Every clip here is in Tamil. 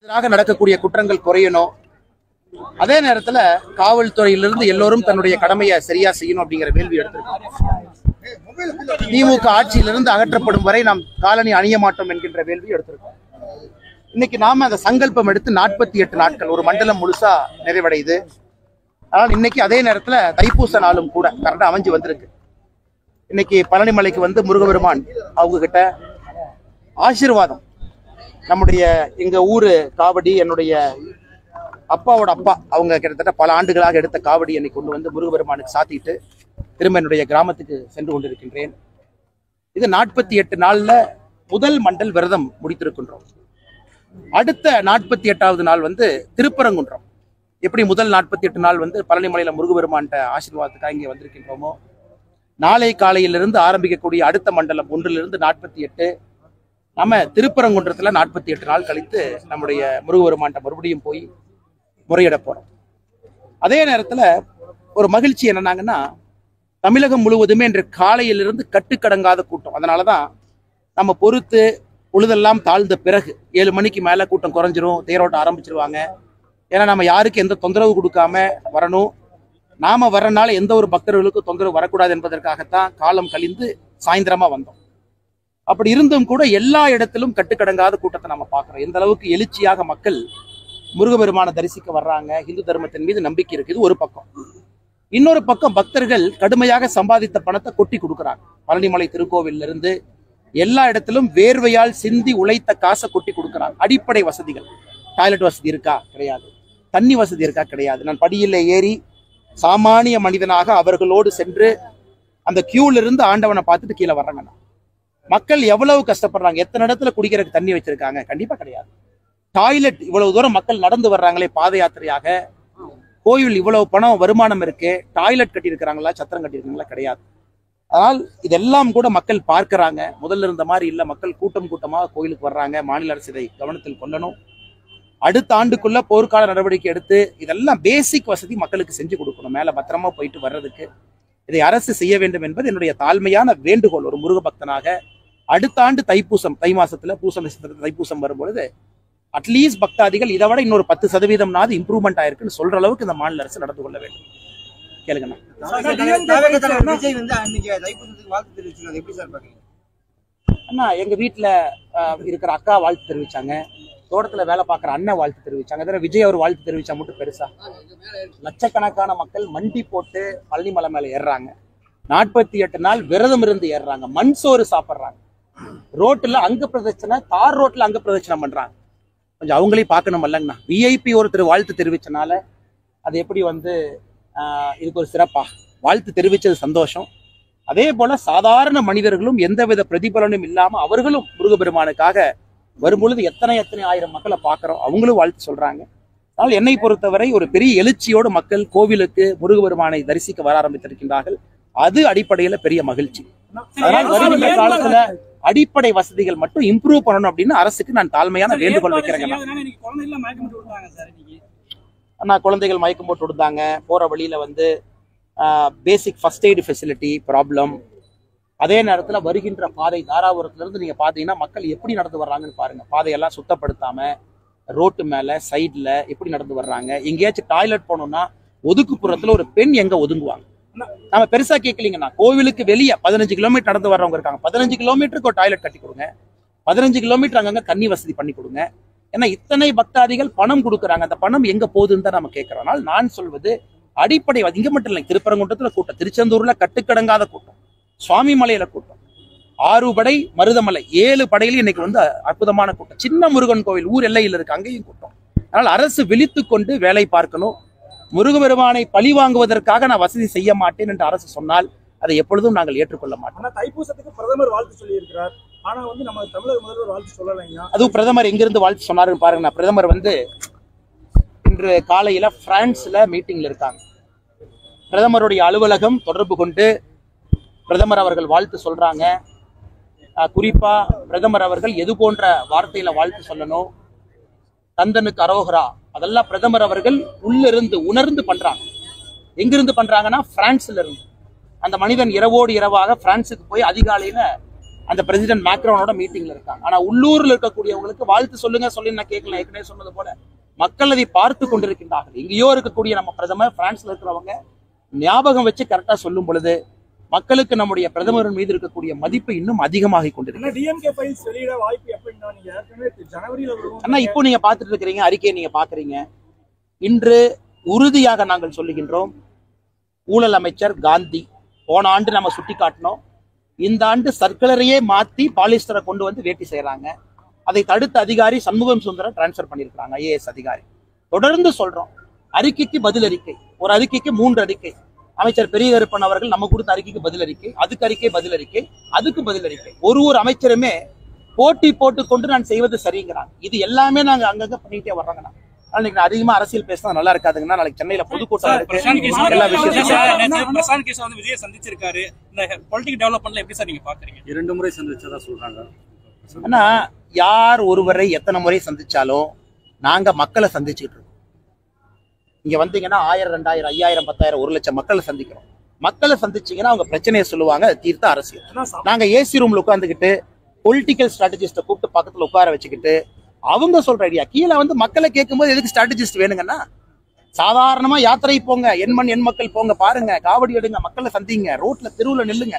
எதிராக நடக்கக்கூடிய குற்றங்கள் குறையணும். அதே நேரத்துல காவல்துறையிலிருந்து எல்லோரும் தன்னுடைய கடமையை சரியா செய்யணும் அப்படிங்கிற கேள்வி எடுத்திருக்கோம். திமுக ஆட்சியிலிருந்து அகற்றப்படும் வரை நாம் காலணி அணிய மாட்டோம் என்கின்ற கேள்வி எடுத்திருக்கோம். இன்னைக்கு நாம அந்த சங்கல்பம் எடுத்து 48 நாட்கள் ஒரு மண்டலம் முழுசா நிறைவடையுது. ஆனால் இன்னைக்கு அதே நேரத்துல தைப்பூச நாளும் கூட கரெக்டா அமைஞ்சு வந்திருக்கு. இன்னைக்கு பழனிமலைக்கு வந்து முருகபெருமான் அவங்க கிட்ட ஆசீர்வாதம், நம்முடைய எங்க ஊரு காவடி, என்னுடைய அப்பாவோட அப்பா அவங்க கிட்டத்தட்ட பல ஆண்டுகளாக எடுத்த காவடி என்னை கொண்டு வந்து முருகபெருமானுக்கு சாத்திட்டு திரும்ப என்னுடைய கிராமத்துக்கு சென்று கொண்டிருக்கின்றேன். இது 48 நாள்ல முதல் மண்டல் விரதம் முடித்திருக்கின்றோம். அடுத்த 48வது நாள் வந்து திருப்பரங்குன்றம். எப்படி முதல் 48 நாள் வந்து பழனிமலையில முருகபெருமான்கிட்ட ஆசீர்வாதத்துக்காக இங்கே வந்திருக்கின்றோமோ, நாளை காலையிலிருந்து ஆரம்பிக்கக்கூடிய அடுத்த மண்டலம் 1லிருந்து 48 நம்ம திருப்பரங்குன்றத்துல 48 நாள் கழித்து நம்முடைய முருகபெருமான்கிட்ட மறுபடியும் போய் முறையிட போறோம். அதே நேரத்துல ஒரு மகிழ்ச்சி என்னன்னாங்கன்னா, தமிழகம் முழுவதுமே இன்று காலையிலிருந்து கட்டுக்கடங்காத கூட்டம். அதனாலதான் நம்ம பொறுத்து பொழுதெல்லாம் தாழ்ந்த பிறகு 7 மணிக்கு மேல கூட்டம் குறைஞ்சிரும், தேரோட்டம் ஆரம்பிச்சிருவாங்க. ஏன்னா நம்ம யாருக்கு எந்த தொந்தரவு கொடுக்காம வரணும், நாம வர்றனால எந்த ஒரு பக்தர்களுக்கும் தொந்தரவு வரக்கூடாது என்பதற்காகத்தான் காலம் கழிந்து சாயந்தரமா வந்தோம். அப்படி இருந்தும் கூட எல்லா இடத்திலும் கட்டுக்கடங்காத கூட்டத்தை நம்ம பார்க்கிறோம். எந்த அளவுக்கு எழுச்சியாக மக்கள் முருகபெருமான தரிசிக்க வர்றாங்க, இந்து தர்மத்தின் மீது நம்பிக்கை இருக்குது ஒரு பக்கம். இன்னொரு பக்கம் பக்தர்கள் கடுமையாக சம்பாதித்த பணத்தை கொட்டி கொடுக்குறாங்க. பழனிமலை திருக்கோவிலிருந்து இருந்து எல்லா இடத்திலும் வேர்வையால் சிந்தி உழைத்த காசை கொட்டி கொடுக்குறாங்க. அடிப்படை வசதிகள், டாய்லெட் வசதி இருக்கா? கிடையாது. தண்ணி வசதி இருக்கா? கிடையாது. நான் படியில் ஏறி சாமானிய மனிதனாக அவர்களோடு சென்று அந்த கியூல இருந்து ஆண்டவனை பார்த்துட்டு கீழே வர்றாங்க. மக்கள் எவ்வளவு கஷ்டப்படுறாங்க, எத்தனை இடத்துல குடிக்கிறதுக்கு தண்ணி வச்சிருக்காங்க? கண்டிப்பா கிடையாது. டாய்லெட் இவ்வளவு தூரம் மக்கள் நடந்து வர்றாங்களே பாத யாத்திரையாக, கோயில் இவ்வளவு பணம் வருமானம் இருக்கு, டாய்லெட் கட்டி இருக்கிறாங்களா, சத்திரம் கட்டி இருக்காங்களா? கிடையாது. ஆனால் இதெல்லாம் கூட மக்கள் பார்க்கிறாங்க. முதல்ல இருந்த மாதிரி இல்ல, மக்கள் கூட்டம் கூட்டமாக கோயிலுக்கு வர்றாங்க. மாநில அரசு இதை கவனத்தில் கொள்ளணும். அடுத்த ஆண்டுக்குள்ள போர்க்கால நடவடிக்கை எடுத்து இதெல்லாம் பேசிக் வசதி மக்களுக்கு செஞ்சு கொடுக்கணும். மேல பத்திரமா போயிட்டு வர்றதுக்கு இதை அரசு செய்ய வேண்டும் என்பது என்னுடைய தாழ்மையான வேண்டுகோள். ஒரு முருக பக்தனாக அடுத்த ஆண்டு தைப்பூசம், தை மாசத்துல பூசம் தைப்பூசம் வரும்பொழுது அட்லீஸ்ட் பக்தாதிகள் இதை விட இன்னொரு 10% இம்ப்ரூவ்மெண்ட் ஆயிருக்குன்னு சொல்ற அளவுக்கு இந்த மாநில அரசு நடந்து கொள்ள வேண்டும். கேளுங்கண்ணா. அண்ணா, எங்க வீட்டுல இருக்கிற அக்கா வாழ்த்து தெரிவிச்சாங்க, தோட்டத்துல வேலை பார்க்குற அண்ணன் வாழ்த்து தெரிவிச்சாங்க. அதனால விஜய் அவர் வாழ்த்து தெரிவிச்சா மட்டும் பெருசா? லட்சக்கணக்கான மக்கள் மண்டி போட்டு பழனிமலை மேல ஏறுறாங்க. 48 நாள் விரதம் இருந்து ஏறுறாங்க. மண் சோறு சாப்பிட்றாங்க. ரோட்டுல அங்க பிரதட்சணை, தார் ரோட்ல அங்க பிரதட்சணை பண்றாங்க. கொஞ்சம் அவங்களையும் பார்க்கணும் இல்லைங்கண்ணா. விஐபி ஒருத்தர் வாழ்த்து தெரிவிச்சனால அது எப்படி வந்து இதுக்கு ஒரு சிறப்பா? வாழ்த்து தெரிவிச்சது சந்தோஷம். அதே போல சாதாரண மனிதர்களும் எந்தவித பிரதிபலனும் இல்லாம அவர்களும் முருகபெருமானுக்காக வரும்பொழுது எத்தனை ஆயிரம் மக்களை பார்க்கிறோம், அவங்களும் வாழ்த்து சொல்றாங்க. அதனால் என்னை பொறுத்தவரை ஒரு பெரிய எழுச்சியோடு மக்கள் கோவிலுக்கு முருகபெருமானை தரிசிக்க வர ஆரம்பித்திருக்கின்றார்கள். அது அடிப்படையில பெரிய மகிழ்ச்சி. அதனால் வருகின்ற காலத்துல அடிப்படை வசதிகள் மட்டும் இம்ப்ரூவ் பண்ணணும் அப்படின்னு அரசுக்கு நான் தாழ்மையான வேண்டுகோள் வைக்கிறேன். அண்ணா, குழந்தைகள் மயக்கம் போட்டு விடுந்தாங்க. போற வழியில வந்து basic first aid facility problem. அதே நேரத்துல வருகின்ற பாதை தாராபுரத்துல இருந்து நீங்க பாத்தீங்கன்னா மக்கள் எப்படி நடந்து வர்றாங்கன்னு பாருங்க. பாதையெல்லாம் சுத்தப்படுத்தாம ரோட்டு மேல சைட்ல எப்படி நடந்து வர்றாங்க. எங்கேயாச்சும் டாய்லெட் போனோம்னா ஒதுக்குப்புறத்துல ஒரு பெண் எங்க ஒதுங்குவாங்க? நம்ம பெருசா கேட்கலீங்கண்ணா. கோவிலுக்கு வெளியே 15 கிலோமீட்டர் நடந்து வர்றவங்க இருக்காங்க. 15 கிலோமீட்டருக்கு ஒரு டாய்லெட் கட்டி கொடுங்க. 15 கிலோமீட்டர் அங்கங்க தண்ணி வசதி பண்ணி கொடுங்க. ஏன்னா இத்தனை பக்தாதிகள் பணம் கொடுக்குறாங்க. அந்த பணம் எங்க போகுதுன்னு தான் நம்ம கேட்கிறோம். நான் சொல்வது அடிப்படை, இங்க மட்டும் இல்லை, திருப்பரங்குன்றத்துல கூட்டம், திருச்செந்தூர்ல கட்டுக்கடங்காத கூட்டம், சுவாமி மலையில கூட்டம், 6 படை மருதமலை 7 படையிலும் இன்னைக்கு வந்து அற்புதமான கூட்டம். சின்ன முருகன் கோவில் ஊர் எல்லையில் இருக்கு, அங்கேயும் கூட்டம். அதனால் அரசு விழித்து கொண்டு வேலை பார்க்கணும். முருகபெருமானை பழி வாங்குவதற்காக நான் வசதி செய்ய மாட்டேன் என்று அரசு சொன்னால் அதை எப்பொழுதும் நாங்கள் ஏற்றுக்கொள்ள மாட்டோம். தைப்பூசத்துக்கு பிரதமர் வாழ்த்து சொல்லி இருக்கிறார். ஆனா வந்து நம்ம தமிழக முதல்வர் வாழ்த்து சொல்லலைங்க. அதுவும் பிரதமர் எங்கிருந்து வாழ்த்து சொன்னாருன்னு பாருங்க. பிரதமர் வந்து இன்று காலையில பிரான்ஸ்ல மீட்டிங்ல இருக்காங்க. பிரதமருடைய அலுவலகம் தொடர்பு கொண்டு பிரதமர் அவர்கள் வாழ்த்து சொல்றாங்க. குறிப்பா பிரதமர் அவர்கள் எது போன்ற வார்த்தையில வாழ்த்து சொல்லணும், தந்தனுக்கு அரோகரா, அதெல்லாம் பிரதமர் அவர்கள் உள்ளிருந்து உணர்ந்து பண்றாங்க. எங்கிருந்து பண்றாங்கன்னா பிரான்ஸ்ல இருந்து. அந்த மனிதன் இரவோடு இரவாக பிரான்ஸுக்கு போய் அதிகாலையில அந்த பிரசிடென்ட் மேக்ரோனோட மீட்டிங்ல இருக்காங்க. ஆனா உள்ளூர்ல இருக்கக்கூடியவங்களுக்கு வாழ்த்து சொல்லுங்க சொல்லி நான் கேட்கல. ஏற்கனவே சொன்னது போல மக்கள் அதை பார்த்து கொண்டிருக்கின்றார்கள். எங்கேயோ இருக்கக்கூடிய நம்ம பிரதமர் பிரான்ஸ்ல இருக்கிறவங்க ஞாபகம் வச்சு கரெக்டா சொல்லும் பொழுது மக்களுக்கு நம்முடைய பிரதமரின் மீது இருக்கக்கூடிய மதிப்பு இன்னும் அதிகமாகி கொண்டிருக்கு. ஆனா இப்போ நீங்க பார்த்துட்டு இருக்கிறீங்க, அறிக்கையை நீங்க பாக்குறீங்க. இன்று உறுதியாக நாங்கள் சொல்லுகின்றோம், ஊழல் அமைச்சர் காந்தி போன ஆண்டு நம்ம சுட்டி காட்டினோம். இந்த ஆண்டு சர்க்குலரையே மாத்தி பாலிஸ்டரை கொண்டு வந்து வேட்டி செய்யறாங்க. அதை தடுத்த அதிகாரி சண்முகம் சுந்தரம் டிரான்ஸ்பர் பண்ணியிருக்காங்க, ஐஏஎஸ் அதிகாரி. தொடர்ந்து சொல்றோம், அறிக்கைக்கு பதில் அறிக்கை, ஒரு அறிக்கைக்கு 3 அறிக்கை. அமைச்சர் பெரிய கருப்பன் அவர்கள் நம்ம கொடுத்த அறிக்கைக்கு பதில் அறிக்கை, அதுக்கு அறிக்கை பதில் அறிக்கை, அதுக்கு பதில் அறிக்கை. ஒரு அமைச்சருமே போட்டி போட்டு கொண்டு நான் செய்வது சரிங்கிறாங்க. இது எல்லாமே நாங்க அங்கங்க பண்ணிட்டே வர்றாங்கண்ணா. நாளைக்கு அதிகமா அரசியல் பேசினா நல்லா இருக்காதுங்கன்னா, நாளைக்கு சென்னையில பொதுக்கூட்டம் இருக்கு. எல்லா விஷயம் விஜய் சந்திச்சிருக்காரு. இந்த பொலிட்டிக்கல் டெவலப்மெண்ட்ல எப்படி சார் நீங்க பாக்குறீங்க? 2 முறை சந்திச்சதா சொல்றாங்க. ஆனா யார் ஒருவரை எத்தனை முறை சந்திச்சாலும் நாங்க மக்களை சந்திச்சுட்டு இருக்கோம். இங்க வந்தீங்கன்னா 1000, 2000, 5000, 10,000, 1 லட்சம் மக்களை சந்திக்கிறோம். மக்களை சந்திச்சீங்கன்னா அவங்க பிரச்சனையை சொல்லுவாங்க, தீர்த்த அரசியல். நாங்க ஏசி ரூம்ல உட்காந்துக்கிட்டு பொலிட்டிக்கல் ஸ்ட்ராட்டஜிஸ்ட கூப்பிட்டு பக்கத்துல உட்கார வச்சுக்கிட்டு அவங்க சொல்ற ஐடியா கீழே வந்து மக்களை கேட்கும்போது எதுக்கு ஸ்ட்ராட்டஜிஸ்ட் வேணுங்கன்னா, சாதாரணமா யாத்திரை போங்க, என் மக்கள் போங்க, பாருங்க, காவடி எடுங்க, மக்களை சந்திங்க, ரோட்ல தெருவுல நில்லுங்க.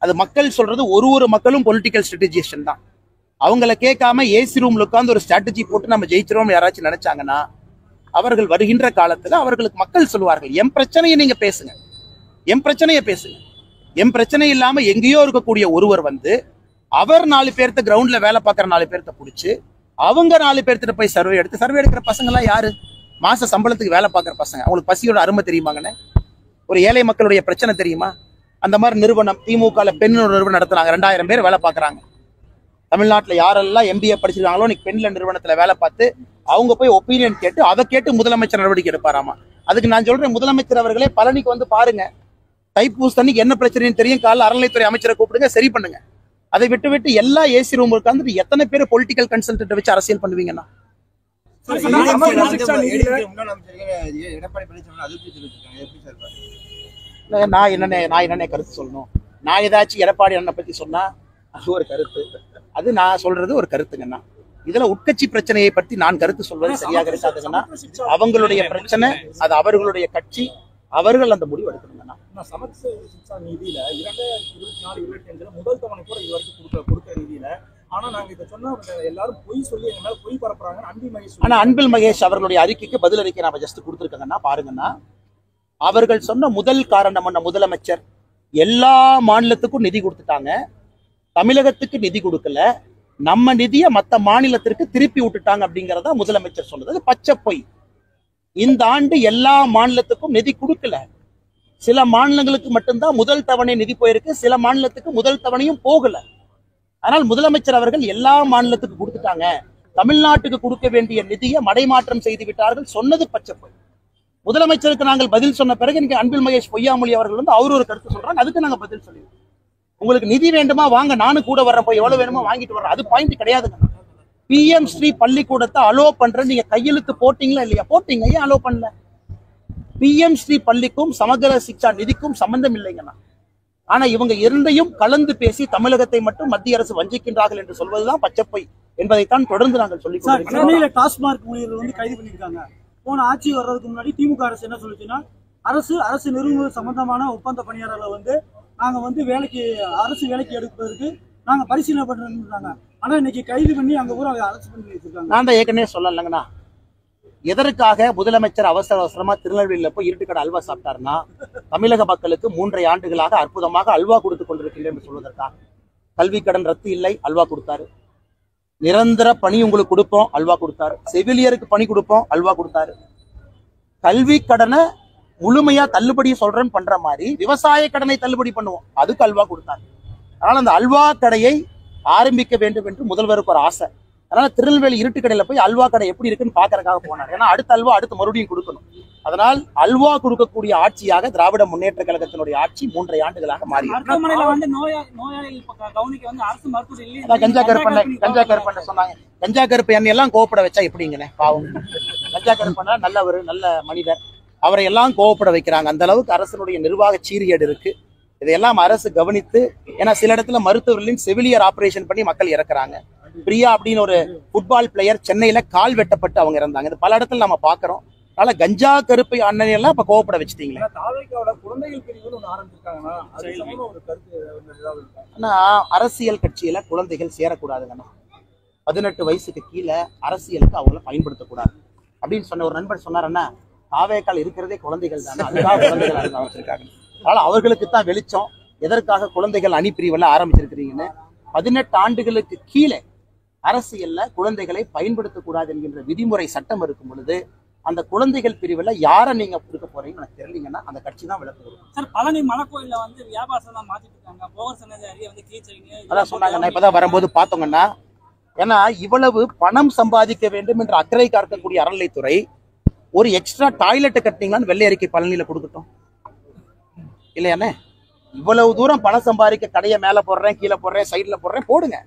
அது மக்கள் சொல்றது ஒரு மக்களும் பொலிட்டிக்கல் ஸ்ட்ராட்டஜிஸ்ட் தான். அவங்கள கேட்காம ஏசி ரூம்ல உட்காந்து ஒரு ஸ்ட்ராட்டஜி போட்டு நம்ம ஜெயிச்சிரோம் யாராச்சும் நினைச்சாங்கன்னா, அவர்கள் வருகின்ற காலத்துல அவர்களுக்கு மக்கள் சொல்லுவார்கள், என் பிரச்சனையை நீங்க பேசுங்க, என் பிரச்சனையை பேசுங்க. என் பிரச்சனை இல்லாம எங்கேயோ இருக்கக்கூடிய ஒருவர் வந்து அவர் 4 பேர்த்த கிரவுண்ட்ல வேலை பார்க்குற 4 பேர்த்த பிடிச்சி அவங்க 4 பேர்த்திட்ட போய் சர்வே எடுக்கிற பசங்க எல்லாம் யாரு? மாச சம்பளத்துக்கு வேலை பார்க்குற பசங்க. அவங்களுக்கு பசியோட அருமை தெரியுமாங்கன்னு? ஒரு ஏழை மக்களுடைய பிரச்சனை தெரியுமா? அந்த மாதிரி நிறுவனம் திமுக பெண் நிறுவனம் நடத்துறாங்க, 2000 பேர் வேலை பார்க்குறாங்க. தமிழ்நாட்டில் யாரெல்லாம் MBA படிச்சிருக்காங்களோ இன்னைக்கு பெண்ல நிறுவனத்துல வேலை பார்த்து அவங்க போய் ஒப்பீனியன் கேட்டு அதை கேட்டு முதலமைச்சர் நடவடிக்கை எடுப்பாராமா. அதுக்கு நான் சொல்றேன், முதலமைச்சர் அவர்களே பழனிக்கு வந்து பாருங்க, தைப்பூசத்தன்னைக்கு என்ன பிரச்சனைன்னு தெரியும், காலைல அறநிலைத்துறை அமைச்சரை கூப்பிடுங்க, சரி பண்ணுங்க. அதை விட்டு எல்லா ஏசி ரூம் உட்காந்துட்டு எத்தனை பேர் பொலிட்டிக்கல் கன்சல்டன்ட் வச்சு அரசியல் பண்ணுவீங்கன்னா? நான் என்னென்ன கருத்து சொல்லணும்? நான் ஏதாச்சும் எடப்பாடி அண்ணனை பத்தி சொன்னா அது ஒரு கருத்து, அது நான் சொல்றது ஒரு கருத்துங்கண்ணா. இதுல உட்கட்சி பிரச்சனையை பற்றி நான் கருத்து சொல்வது சரியாக இருக்காதுங்கன்னா, அவங்களுடைய பிரச்சனை, அது அவர்களுடைய கட்சி, அவர்கள் அந்த முடிவு எடுக்கணுங்கண்ணா. சமரச நிதியில 2024-25 முதல் தவணை கூட இது வரைக்கும் கொடுத்த நிதியில, ஆனா நாங்க இதை சொன்னா எல்லாரும் பொய் சொல்லி எங்க மேல பொய் பரப்புறாங்க. அன்பில் மகேஷ், ஆனா அன்பில் மகேஷ் அவர்களுடைய அறிக்கைக்கு பதில் அறிக்கை நாம ஜஸ்ட் கொடுத்துருக்காங்கன்னா பாருங்கன்னா, அவர்கள் சொன்ன முதல் காரணம் என்ன? முதலமைச்சர் எல்லா மாநிலத்துக்கும் நிதி கொடுத்துட்டாங்க, தமிழகத்துக்கு நிதி கொடுக்கல, நம்ம நிதியை மற்ற மாநிலத்திற்கு திருப்பி விட்டுட்டாங்க அப்படிங்கறத முதலமைச்சர் சொன்னது பச்சை பொய். இந்த ஆண்டு எல்லா மாநிலத்துக்கும் நிதி கொடுக்கல, சில மாநிலங்களுக்கு மட்டும்தான் முதல் தவணை நிதி போயிருக்கு, சில மாநிலத்துக்கு முதல் தவணையும் போகல. ஆனால் முதலமைச்சர் அவர்கள் எல்லா மாநிலத்துக்கு கொடுத்துட்டாங்க, தமிழ்நாட்டுக்கு கொடுக்க வேண்டிய நிதியை மடைமாற்றம் செய்து விட்டார்கள் சொன்னது பச்சை பொய். முதலமைச்சருக்கு நாங்கள் பதில் சொன்ன பிறகு இன்னைக்கு அன்பில் மகேஷ் பொய்யாமொழி அவர்கள் வந்து அவர் ஒரு கருத்து சொல்றாங்க, அதுக்கு நாங்க பதில் சொல்லிடுவோம். உங்களுக்கு நிதி வேண்டுமா வாங்க, நானும் கூட வர்றேன், போய் எவ்வளவு வேணுமோ வாங்கிட்டு வர்றேன், அது பாயிண்ட் கிடையாதுங்க. PM ஸ்ரீ பள்ளிக்கூடத்தை அலோ பண்ற நீங்க கையெழுத்து போட்டீங்களா இல்லையா? போட்டீங்க, ஏன் அலோ பண்ணல? PM ஸ்ரீ பள்ளிக்கும் சமகர சிக்ஷா நிதிக்கும் சம்பந்தம் இல்லைங்கண்ணா. ஆனா இவங்க இரண்டையும் கலந்து பேசி தமிழகத்தை மட்டும் மத்திய அரசு வஞ்சிக்கின்றார்கள் என்று சொல்வதுதான் பச்சைப்பொய் என்பதைத்தான் தொடர்ந்து நாங்கள் சொல்லிக் கொண்டிருக்கிறோம். டாஸ்மாக் ஊழியர்கள் வந்து கைது பண்ணிருக்காங்க. போன ஆட்சி வர்றதுக்கு முன்னாடி திமுக அரசு என்ன சொல்லுச்சுன்னா, அரசு நிறுவனம் சம்பந்தமான ஒப்பந்த பணியாளர்களை வந்து நாங்க வந்து அரசு வேலைக்கு எடுப்பதற்கு நாங்க பரிசீலனை பண்றாங்க. ஆனா இன்னைக்கு கைது பண்ணி அங்க ஊரை அரசு பண்ணி வச்சிருக்காங்க. நான் தான் ஏற்கனவே சொல்லலங்கண்ணா, எதற்காக முதலமைச்சர் அவசரமா திருநெல்வேலியில போய் இருட்டுக்கடை அல்வா சாப்பிட்டாருன்னா, தமிழக மக்களுக்கு 3.5 ஆண்டுகளாக அற்புதமாக அல்வா கொடுத்து கொண்டிருக்கிறேன் என்று சொல்வதற்காக. கல்வி கடன் ரத்து இல்லை, அல்வா கொடுத்தாரு. நிரந்தர பணி உங்களுக்கு கொடுப்போம், அல்வா கொடுத்தாரு. செவிலியருக்கு பணி கொடுப்போம், அல்வா கொடுத்தாரு. கல்வி கடனை முழுமையா தள்ளுபடி சொல்றேன்னு பண்ற மாதிரி விவசாய கடனை தள்ளுபடி பண்ணுவோம், அதுக்கு அல்வா கொடுத்தாரு. அதனால அந்த அல்வா கடையை ஆரம்பிக்க வேண்டும் என்று முதல்வருக்கு ஒரு ஆசை. அதனால திருநெல்வேலி இருட்டுக்கடையில போய் அல்வா கடை எப்படி இருக்குன்னு பாக்குறதுக்காக போனார். ஏன்னா அடுத்த அல்வா அடுத்து மறுபடியும் கொடுக்கணும். அதனால் அல்வா கொடுக்கக்கூடிய ஆட்சியாக திராவிட முன்னேற்ற கழகத்தினுடைய ஆட்சி 3.5 ஆண்டுகளாக மாறி. கஞ்சா கருப்பண்ண சொன்னாங்க, கஞ்சா கருப்பு எண்ணெய் எல்லாம் கோவப்பட வச்சா எப்படிங்கண்ணே? பாவம், கஞ்சா கருப்பண்ணா நல்லவர், நல்ல மனிதர், அவரை எல்லாம் கோவப்பட வைக்கிறாங்க. அந்த அளவுக்கு அரசனுடைய நிர்வாக சீர்கேடு இருக்கு. இதையெல்லாம் அரசு கவனித்து, ஏன்னா சில இடத்துல மருத்துவர்களின் செவிலியர் ஆபரேஷன் பண்ணி மக்கள் இறக்குறாங்க. பிரியா அப்படின்னு ஒரு ஃபுட்பால் பிளேயர் சென்னையில கால் வெட்டப்பட்டு அவங்க இறந்தாங்க. இது பல இடத்துல நம்ம பாக்குறோம். அதனால கஞ்சா கருப்பை அண்ணன் எல்லாம் இப்ப கோவப்பட வச்சுட்டீங்களே. குழந்தைகள் பிரிவுன்னு ஒன்று ஆரம்பிச்சிருக்காங்கன்னா அது சம்பந்தமா ஒரு கருத்து ஏதாவது இருக்கா? ஆனா அரசியல் கட்சியில குழந்தைகள் சேரக்கூடாதுங்கண்ணா. 18 வயசுக்கு கீழே அரசியலுக்கு அவங்கள பயன்படுத்தக்கூடாது அப்படின்னு சொன்ன ஒரு நண்பர் சொன்னாருன்னா, தாவேக்கால் இருக்கிறதே குழந்தைகள் தானே, அதுக்காக குழந்தைகள் வச்சிருக்காங்க. அதனால அவர்களுக்கு தான் வெளிச்சம். எதற்காக குழந்தைகள் அணி பிரிவெல்லாம் ஆரம்பிச்சிருக்கிறீங்கன்னு. 18 ஆண்டுகளுக்கு கீழே அரசியல்ல குழந்தைகளை பயன்படுத்தக்கூடாது என்கின்ற விதிமுறை சட்டம் இருக்கும் பொழுது அந்த குழந்தைகள் பிரிவில் யாரை நீங்க கொடுக்க போறீங்க எனக்கு தெரியலீங்கன்னா அந்த கட்சி தான் விளக்கு கொடுக்கும். சார், பழனி மலைக்கோயில வந்து வியாபாரம் மாத்திட்டு இருக்காங்க. போகர் சன்னதி வந்து கீச்சைங்க அதான் சொன்னாங்க. இப்பதான் வரும்போது பார்த்தோங்கன்னா, ஏன்னா இவ்வளவு பணம் சம்பாதிக்க வேண்டும் என்ற அக்கறை காக்கக்கூடிய அறநிலைத்துறை ஒரு எக்ஸ்ட்ரா டாய்லெட்டை கட்டினீங்களான்னு வெள்ளை அறிக்கை பழனியில கொடுக்கட்டும் இல்லையானே? இவ்வளவு தூரம் பணம் சம்பாதிக்க கடையை மேல போடுறேன், கீழே போடுறேன், சைட்ல போடுறேன், போடுங்க.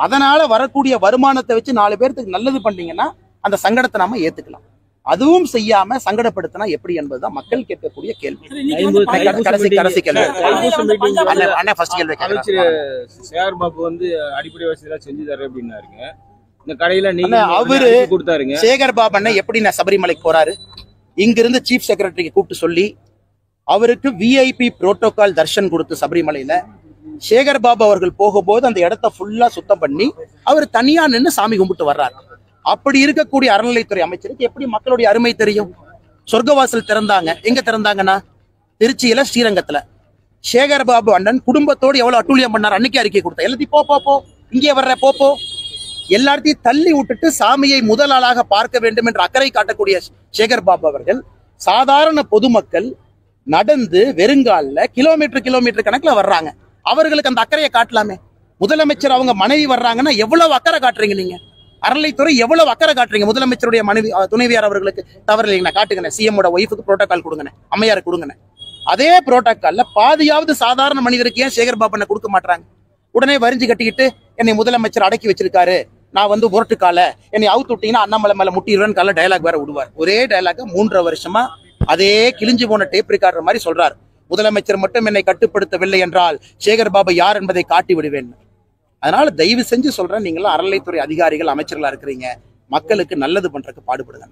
அதனால வரக்கூடிய வருமானத்தை வச்சு 4 பேருக்கு நல்லது பண்ணீங்கன்னா அந்த சங்கடத்தை நாம ஏத்துக்கலாம். அதுவும் செய்யாம சங்கடப்படுத்தினா எப்படி என்பதுதான் மக்கள் கேட்கக்கூடிய கேள்வி. கடைசி கேள்வி. சேகர் பாபு வந்து அடிப்படை வசதி செஞ்சு தர அப்படின்னாருங்க. இந்த கடையில நீங்க அவரு கொடுத்தாருங்க. சேகர் பாபு அண்ணன் எப்படி நான் சபரிமலைக்கு போறாரு, இங்கிருந்து சீஃப் செக்ரட்டரிக்கு கூப்பிட்டு சொல்லி அவருக்கு விஐபி புரோட்டோகால் தர்ஷன் கொடுத்து சபரிமலையில சேகர் பாபு அவர்கள் போகும்போது அந்த இடத்த ஃபுல்லா சுத்தம் பண்ணி அவர் தனியா நின்று சாமி கும்பிட்டு வர்றாரு. அப்படி இருக்கக்கூடிய அறநிலைத்துறை அமைச்சருக்கு எப்படி மக்களுடைய அருமை தெரியும்? சொர்க்கவாசல் திறந்தாங்க. எங்க திறந்தாங்கன்னா திருச்சியில, ஸ்ரீரங்கத்துல. சேகர் பாபு அண்ணன் குடும்பத்தோடு எவ்வளவு அட்டூழியம் பண்ணார் அன்னைக்கு அறிக்கை கொடுத்த. எல்லாத்தையும் போ இங்கே வர்ற போ எல்லாத்தையும் தள்ளி விட்டுட்டு சாமியை முதல் ஆளாக பார்க்க வேண்டும் என்ற அக்கறை காட்டக்கூடிய சேகர் பாபு அவர்கள் சாதாரண பொதுமக்கள் நடந்து வெறுங்கால கிலோமீட்டர் கணக்குல வர்றாங்க. அவர்களுக்கு அந்த அக்கறையை காட்டலாமே. முதலமைச்சர் அவங்க மனைவி வர்றாங்கன்னா எவ்வளவு அக்கறை காட்டுறீங்க நீங்க? அறநிலைத்துறை எவ்வளவு அக்கறை காட்டுறீங்க? முதலமைச்சருடைய மனைவி துணைவியார் அவர்களுக்கு தவறு இல்லைங்க, காட்டுங்க. சிஎம்மோட ஒய்ஃபுக்கு புரோட்டோகால் கொடுங்க, அம்மையாருக்கு கொடுங்க. அதே புரோட்டோகால்ல பாதியாவது சாதாரண மனிதருக்கு ஏன் சேகர் பாபு கொடுக்க மாட்டாங்க? உடனே வரிஞ்சு கட்டிக்கிட்டு என்னை முதலமைச்சர் அடக்கி வச்சிருக்காரு, நான் வந்து முரட்டுக்கால என்னை அவுத்து விட்டீங்கன்னா அண்ணாமலை மேல முட்டிடுவேன் கால டயலாக் வேற விடுவார். ஒரே டயலாக் 3.5 வருஷமா அதே கிழிஞ்சு போன டேப் ரிகார்டர் மாதிரி சொல்றாரு. முதலமைச்சர் மட்டும் என்னை கட்டுப்படுத்தவில்லை என்றால் சேகர் பாபு யார் என்பதை காட்டி விடுவேன். அதனால தயவு செஞ்சு சொல்றேன், நீங்களும் அறநிலைத்துறை அதிகாரிகள் அமைச்சர்களா இருக்கிறீங்க, மக்களுக்கு நல்லது பண்றதுக்கு பாடுபடுங்க.